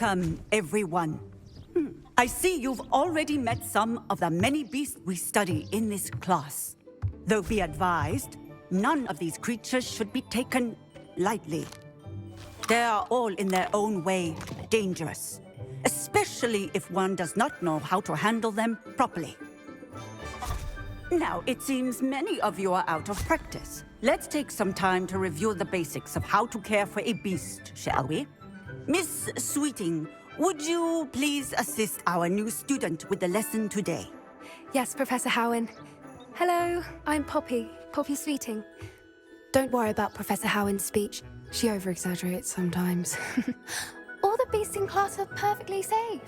Welcome, everyone. I see you've already met some of the many beasts we study in this class. Though be advised, none of these creatures should be taken lightly. They are all in their own way dangerous, especially if one does not know how to handle them properly. Now, it seems many of you are out of practice. Let's take some time to review the basics of how to care for a beast, shall we? Miss Sweeting, would you please assist our new student with the lesson today? Yes, Professor Howen. Hello, I'm Poppy Sweeting. Don't worry about Professor Howen's speech. She over-exaggerates sometimes. All the beasts in class are perfectly safe.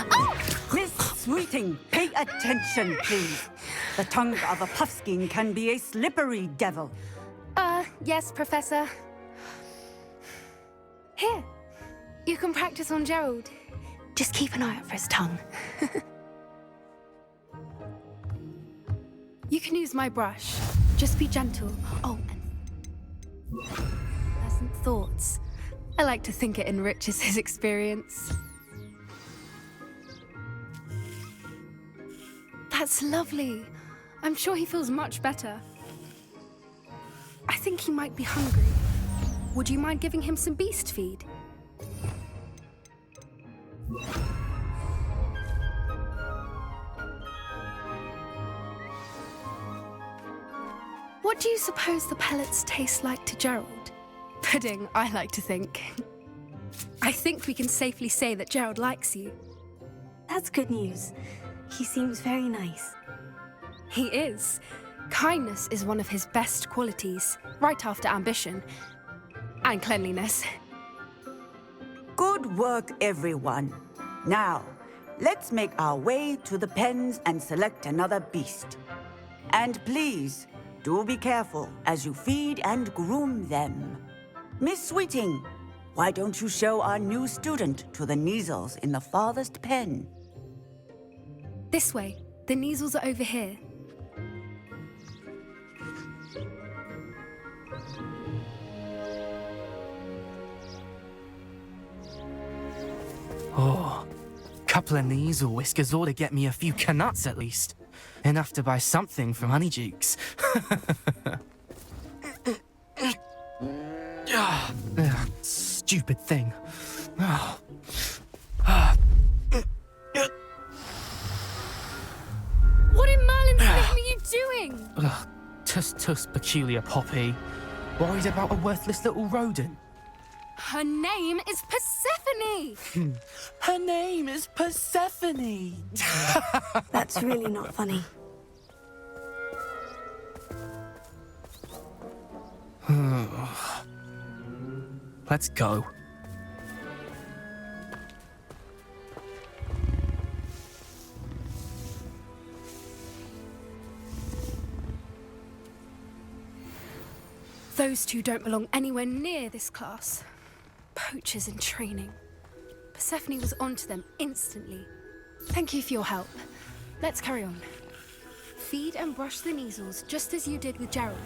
Oh! Miss Sweeting, pay attention, please. The tongue of a puffskein can be a slippery devil. Yes, Professor. Here, you can practice on Gerald. Just keep an eye out for his tongue. You can use my brush. Just be gentle. Oh, and pleasant thoughts. I like to think it enriches his experience. That's lovely. I'm sure he feels much better. I think he might be hungry. Would you mind giving him some beast feed? What do you suppose the pellets taste like to Gerald? Pudding, I like to think. I think we can safely say that Gerald likes you. That's good news. He seems very nice. He is. Kindness is one of his best qualities, right after ambition. And cleanliness. Good work, everyone. Now, let's make our way to the pens and select another beast. And please, do be careful as you feed and groom them. Miss Sweeting, why don't you show our new student to the Neasels in the farthest pen? This way. The Neasels are over here. Oh, couple of Neasel whiskers ought to get me a few canuts at least. Enough to buy something from Honeydukes. Stupid thing. Oh. What in Merlin's name are you doing? Tuss peculiar Poppy. Worried about a worthless little rodent. Her name is Persephone! Her name is Persephone! That's really not funny. Let's go. Those two don't belong anywhere near this class. Poachers in training. Persephone was onto them instantly. Thank you for your help. Let's carry on. Feed and brush the Neasels just as you did with Gerald.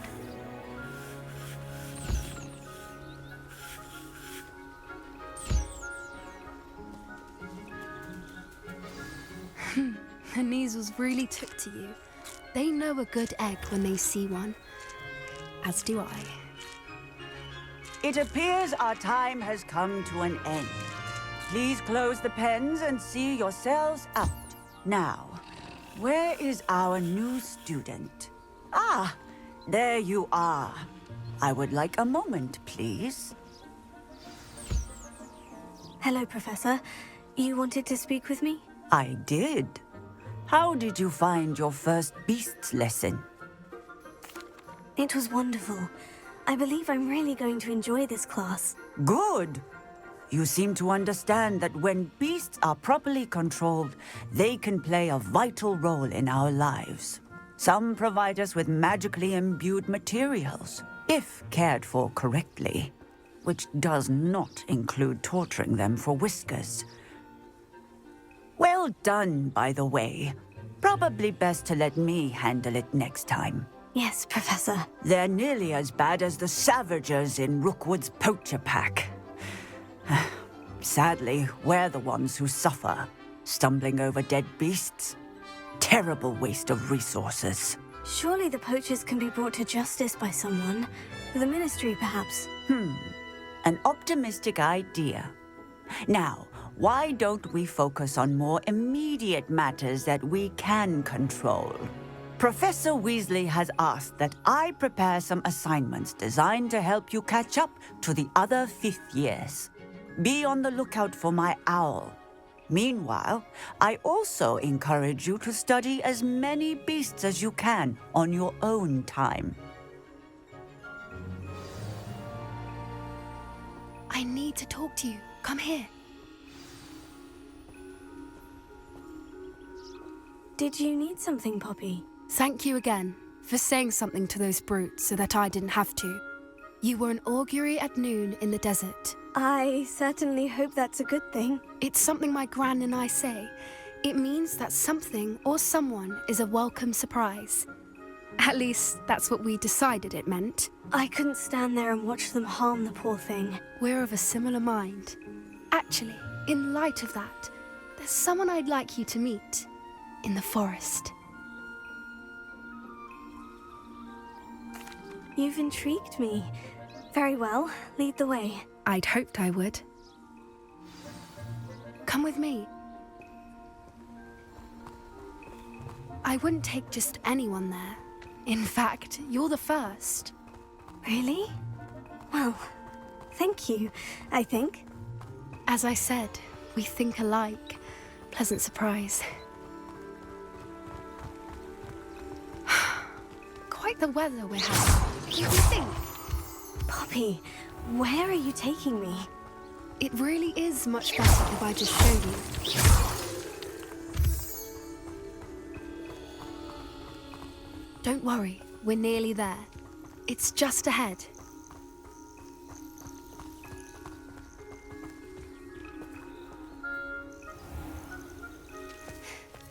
The Neasels really took to you. They know a good egg when they see one. As do I. It appears our time has come to an end. Please close the pens and see yourselves out. Now, where is our new student? Ah, there you are. I would like a moment, please. Hello, Professor. You wanted to speak with me? I did. How did you find your first beasts lesson? It was wonderful. I believe I'm really going to enjoy this class. Good. You seem to understand that when beasts are properly controlled, they can play a vital role in our lives. Some provide us with magically imbued materials, if cared for correctly, which does not include torturing them for whiskers. Well done, by the way. Probably best to let me handle it next time. Yes, Professor. They're nearly as bad as the Savagers in Rookwood's poacher pack. Sadly, we're the ones who suffer, stumbling over dead beasts. Terrible waste of resources. Surely the poachers can be brought to justice by someone. The Ministry, perhaps. An optimistic idea. Now, why don't we focus on more immediate matters that we can control? Professor Weasley has asked that I prepare some assignments designed to help you catch up to the other fifth years. Be on the lookout for my owl. Meanwhile, I also encourage you to study as many beasts as you can on your own time. I need to talk to you. Come here. Did you need something, Poppy? Thank you again for saying something to those brutes so that I didn't have to. You were an augury at noon in the desert. I certainly hope that's a good thing. It's something my gran and I say. It means that something or someone is a welcome surprise. At least, that's what we decided it meant. I couldn't stand there and watch them harm the poor thing. We're of a similar mind. Actually, in light of that, there's someone I'd like you to meet in the forest. You've intrigued me. Very well, lead the way. I'd hoped I would. Come with me. I wouldn't take just anyone there. In fact, you're the first. Really? Well, thank you, I think. As I said, we think alike. Pleasant surprise. Quite the weather we're having. What do you think? Poppy, where are you taking me? It really is much better if I just show you. Don't worry, we're nearly there. It's just ahead.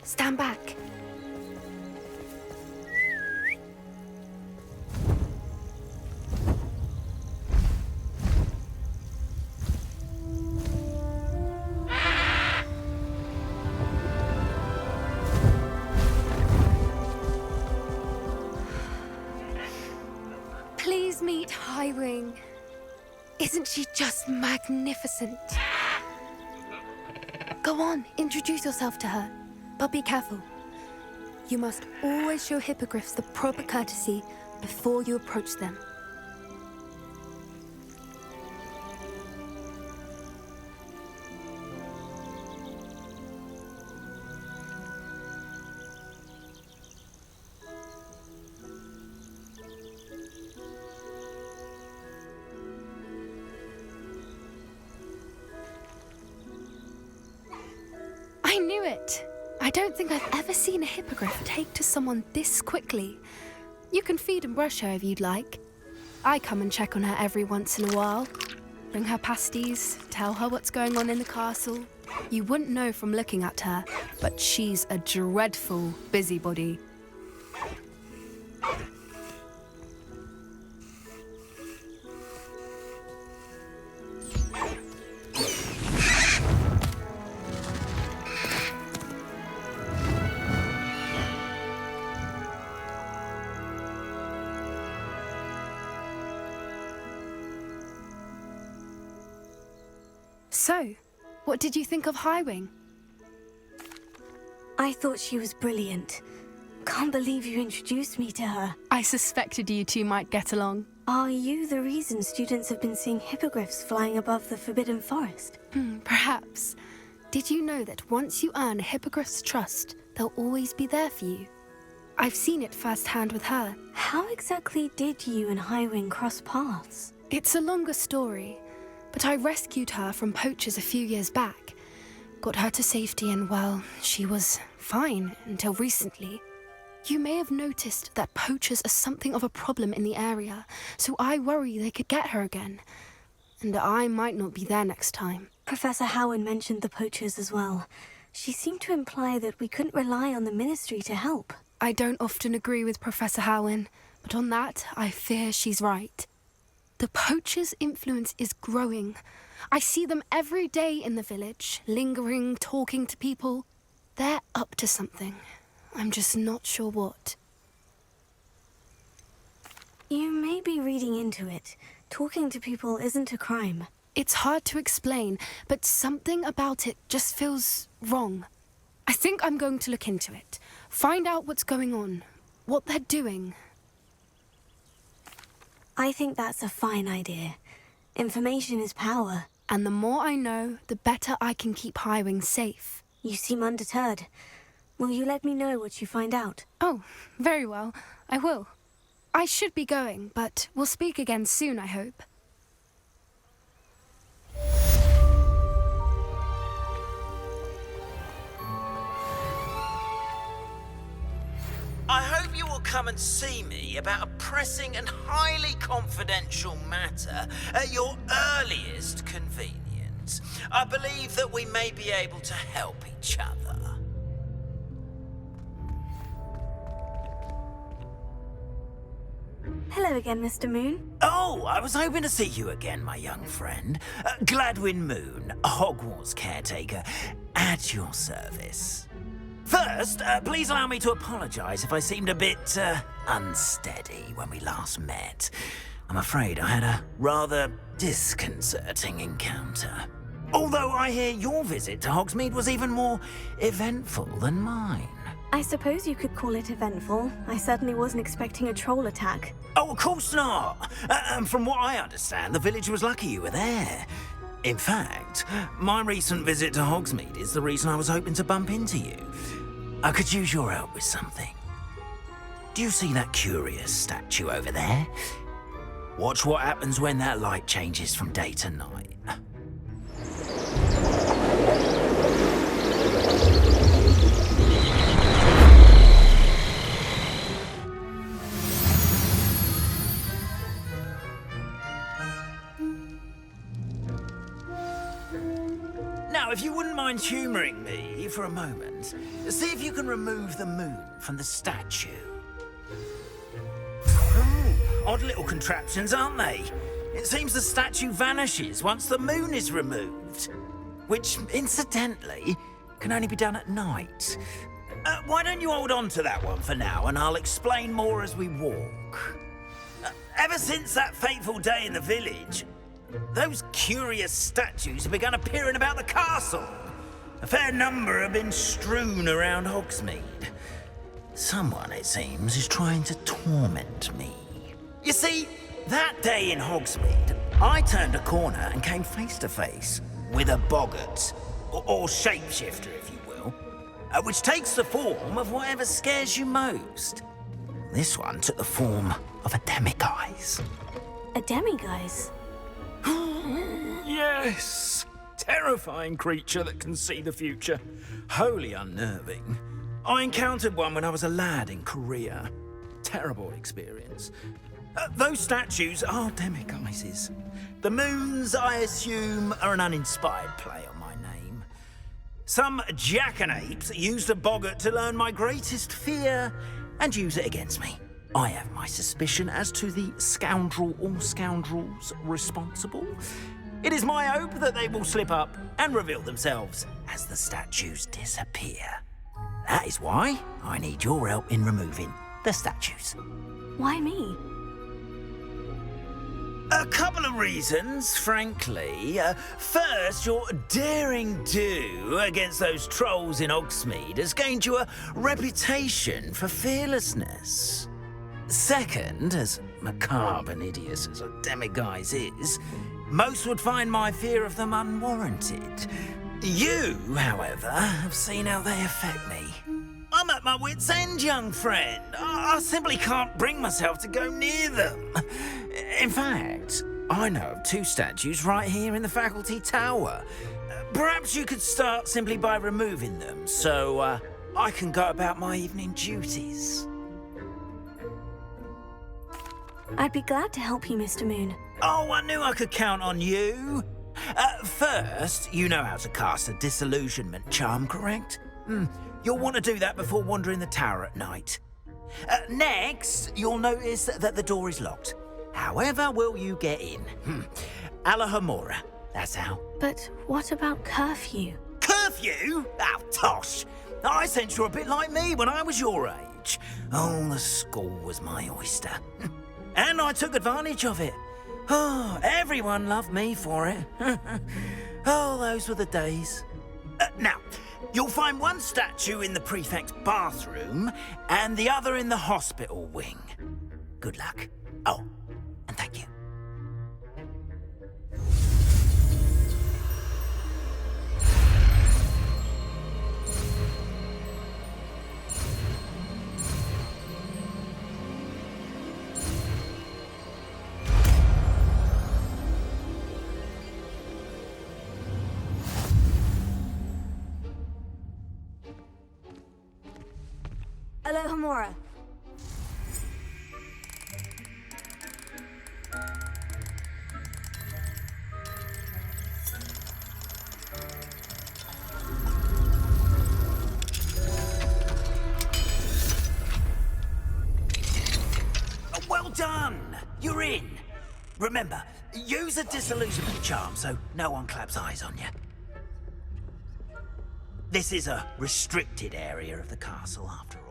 Stand back. Please meet Highwing. Isn't she just magnificent? Go on, introduce yourself to her. But be careful. You must always show hippogriffs the proper courtesy before you approach them. I knew it! I don't think I've ever seen a hippogriff take to someone this quickly. You can feed and brush her if you'd like. I come and check on her every once in a while. Bring her pasties, tell her what's going on in the castle. You wouldn't know from looking at her, but she's a dreadful busybody. So, what did you think of Highwing? I thought she was brilliant. Can't believe you introduced me to her. I suspected you two might get along. Are you the reason students have been seeing hippogriffs flying above the Forbidden Forest? Perhaps. Did you know that once you earn a hippogriff's trust, they'll always be there for you? I've seen it firsthand with her. How exactly did you and Highwing cross paths? It's a longer story, but I rescued her from poachers a few years back. Got her to safety and, well, she was fine until recently. You may have noticed that poachers are something of a problem in the area, so I worry they could get her again. And I might not be there next time. Professor Howin mentioned the poachers as well. She seemed to imply that we couldn't rely on the Ministry to help. I don't often agree with Professor Howin, but on that, I fear she's right. The poachers' influence is growing. I see them every day in the village, lingering, talking to people. They're up to something. I'm just not sure what. You may be reading into it. Talking to people isn't a crime. It's hard to explain, but something about it just feels wrong. I think I'm going to look into it. Find out what's going on, what they're doing. I think that's a fine idea. Information is power. And the more I know, the better I can keep Highwing safe. You seem undeterred. Will you let me know what you find out? Oh, very well. I will. I should be going, but we'll speak again soon, I hope. I hope you will come and see me about a pressing and highly confidential matter at your earliest convenience. I believe that we may be able to help each other. Hello again, Mr. Moon. Oh, I was hoping to see you again, my young friend. Gladwin Moon, Hogwarts Caretaker, at your service. First, please allow me to apologise if I seemed a bit, unsteady when we last met. I'm afraid I had a rather disconcerting encounter. Although I hear your visit to Hogsmeade was even more eventful than mine. I suppose you could call it eventful. I certainly wasn't expecting a troll attack. Oh, of course not. And from what I understand, the village was lucky you were there. In fact, my recent visit to Hogsmeade is the reason I was hoping to bump into you. I could use your help with something. Do you see that curious statue over there? Watch what happens when that light changes from day to night. Now, if you wouldn't mind humouring me for a moment, see if you can remove the moon from the statue. Odd little contraptions, aren't they? It seems the statue vanishes once the moon is removed. Which, incidentally, can only be done at night. Why don't you hold on to that one for now, and I'll explain more as we walk. Ever since that fateful day in the village, those curious statues have begun appearing about the castle. A fair number have been strewn around Hogsmeade. Someone, it seems, is trying to torment me. You see, that day in Hogsmeade, I turned a corner and came face to face with a boggart, or shapeshifter, if you will, which takes the form of whatever scares you most. This one took the form of a Demiguise. A demiguise? Yes! Terrifying creature that can see the future. Wholly unnerving. I encountered one when I was a lad in Korea. Terrible experience. Those statues are demiguises. The moons, I assume, are an uninspired play on my name. Some jackanapes used a boggart to learn my greatest fear and use it against me. I have my suspicion as to the scoundrel or scoundrels responsible. It is my hope that they will slip up and reveal themselves as the statues disappear. That is why I need your help in removing the statues. Why me? A couple of reasons, frankly. First, your daring do against those trolls in Hogsmeade has gained you a reputation for fearlessness. Second, as macabre and hideous as a demiguise is, most would find my fear of them unwarranted. You, however, have seen how they affect me. I'm at my wit's end, young friend. I simply can't bring myself to go near them. In fact, I know of two statues right here in the faculty tower. Perhaps you could start simply by removing them, so I can go about my evening duties. I'd be glad to help you, Mr. Moon. Oh, I knew I could count on you. First, you know how to cast a disillusionment charm, correct? You'll want to do that before wandering the tower at night. Next, you'll notice that the door is locked. However will you get in? Alahomora. That's how. But what about curfew? Curfew? Oh, tosh. I sense you're a bit like me when I was your age. Oh, the school was my oyster. And I took advantage of it. Oh, everyone loved me for it. Oh, those were the days. Now, you'll find one statue in the prefect's bathroom and the other in the hospital wing. Good luck. Oh, and thank you. Alohomora. Well done! You're in. Remember, use a disillusionment charm so no one claps eyes on you. This is a restricted area of the castle, after all.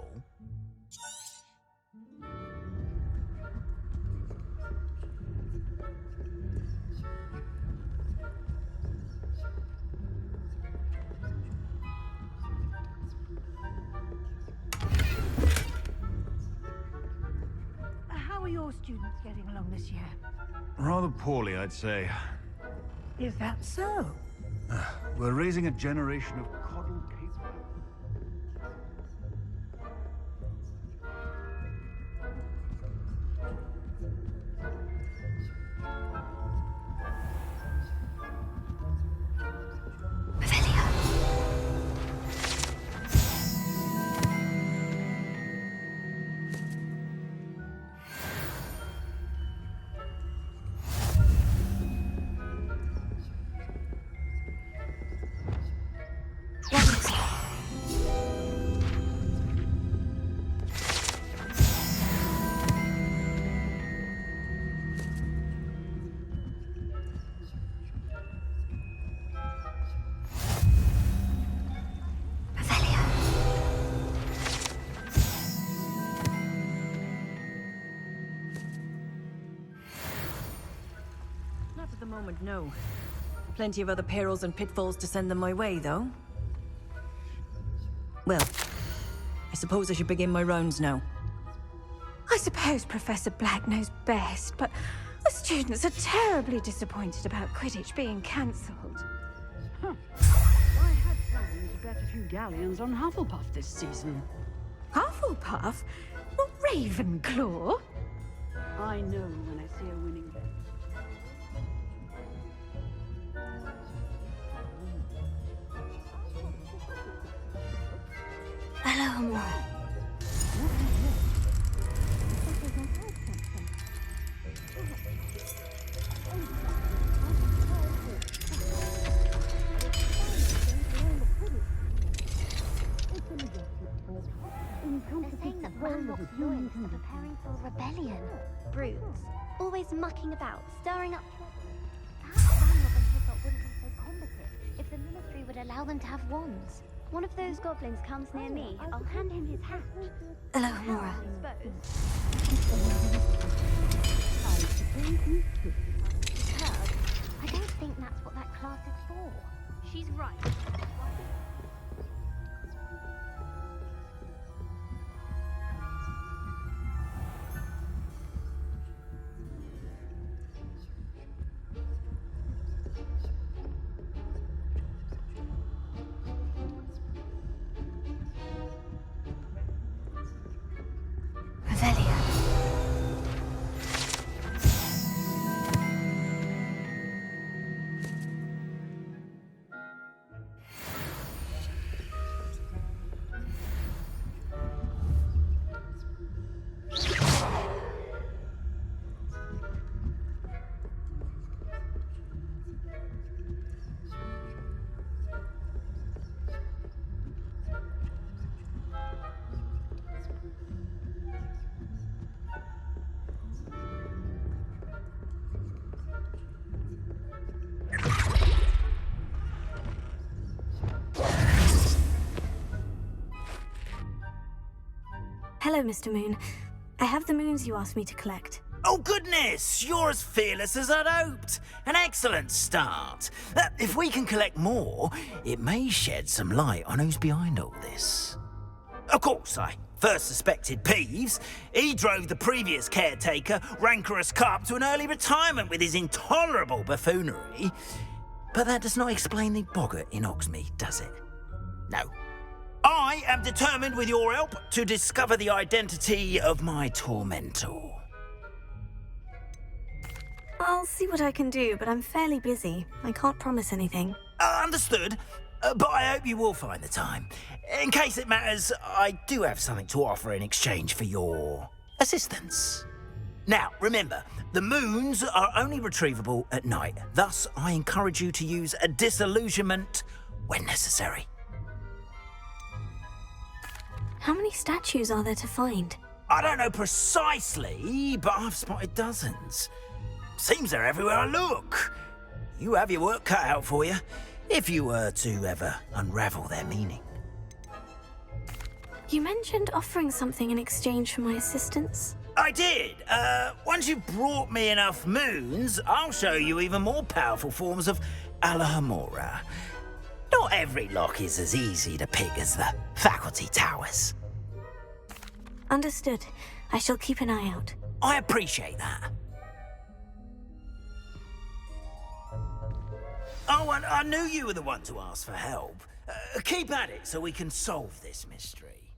How are your students getting along this year? Rather poorly, I'd say. Is that so? We're raising a generation of coddled capable. Not at the moment, no. Plenty of other perils and pitfalls to send them my way, though. Well, I suppose I should begin my rounds now. I suppose Professor Black knows best, but the students are terribly disappointed about Quidditch being cancelled. I had planned to bet a few galleons on Hufflepuff this season. Hufflepuff? Not Ravenclaw? I know when I see a winning bet. Alohomora. They're saying that Ranrock's lawyers are preparing for a rebellion. Brutes, always mucking about, stirring up trouble. Perhaps Ranrock and Hippo wouldn't be so combative if the Ministry would allow them to have wands. One of those goblins comes near me, I'll hand him his hat. Alohomora. Herb, I don't think that's what that class is for. She's right. Hello, Mr. Moon. I have the moons you asked me to collect. Oh, goodness! You're as fearless as I'd hoped. An excellent start. If we can collect more, it may shed some light on who's behind all this. Of course, I first suspected Peeves. He drove the previous caretaker, rancorous Carp, to an early retirement with his intolerable buffoonery. But that does not explain the boggart in Hogsmeade, does it? No. I am determined, with your help, to discover the identity of my tormentor. I'll see what I can do, but I'm fairly busy. I can't promise anything. Understood. But I hope you will find the time. In case it matters, I do have something to offer in exchange for your assistance. Now, remember, the moons are only retrievable at night. Thus, I encourage you to use a disillusionment when necessary. How many statues are there to find? I don't know precisely, but I've spotted dozens. Seems they're everywhere I look. You have your work cut out for you, if you were to ever unravel their meaning. You mentioned offering something in exchange for my assistance? I did. Once you've brought me enough moons, I'll show you even more powerful forms of Alohomora. Not every lock is as easy to pick as the faculty towers. Understood. I shall keep an eye out. I appreciate that. Oh, and I knew you were the one to ask for help. Keep at it so we can solve this mystery.